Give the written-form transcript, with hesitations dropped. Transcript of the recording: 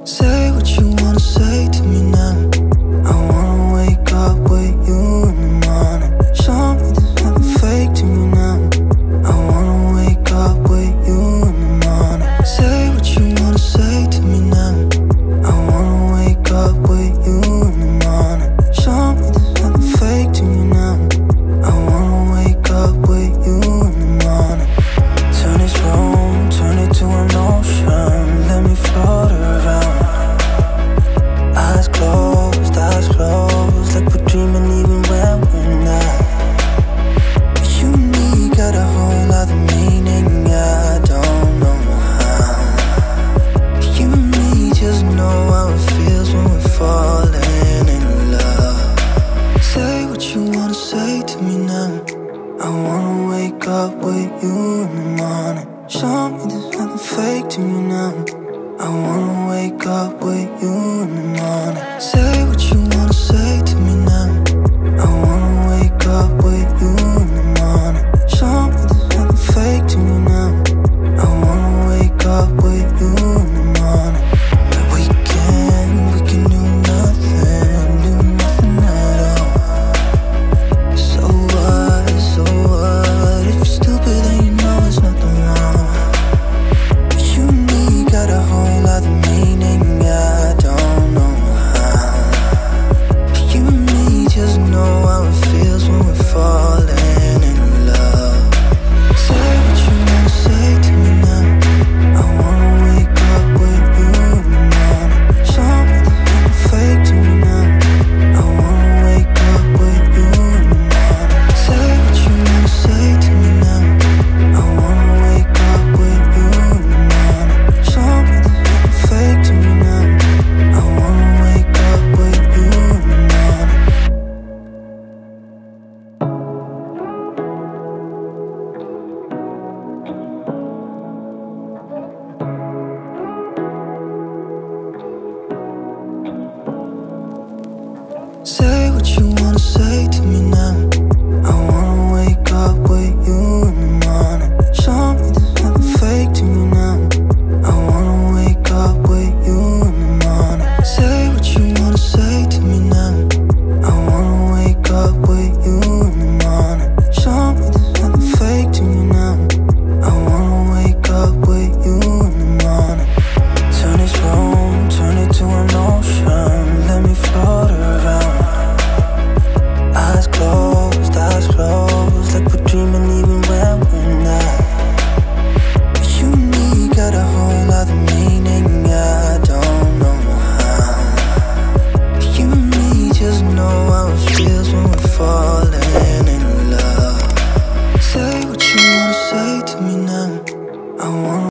Say what you wanna say to me now. I wanna wake up with you in the morning. Show me there's nothing fake to me now. I wanna wake up with you in the morning. Say what you wanna say to me now. I wanna wake up with you in the morning. Show me there's nothing fake to me now. I wanna wake up with you in the morning. Turn this room, turn it to an ocean. Let me float around. Eyes closed, like we're dreaming even when we're not. You and me got a whole other meaning, I don't know how. You and me just know how it feels when we're falling in love. Say what you wanna say to me now. I wanna wake up with you in the morning. Show me there's nothing fake to me now. I wanna wake up with you in the morning. Say what you wanna say to me now. I wanna wake up with you in the morning. Show me there's nothing fake to me now. I wanna wake up with you in the morning. Like we can do nothing at all. So what, if you're stupid then you know it's nothing wrong. You and me got a whole other meaning, I don't know how. You and me just know how it feels when we're falling in love. Say what you wanna say to me now. I wanna wake up with you in the morning. Show me there's nothing fake to me now. I wanna wake up with you in the morning. Say what you wanna say to me now. I wanna wake up with you in the morning. Show me there's nothing fake to me now. I wanna wake up with you in the morning. Say what you wanna say to me now.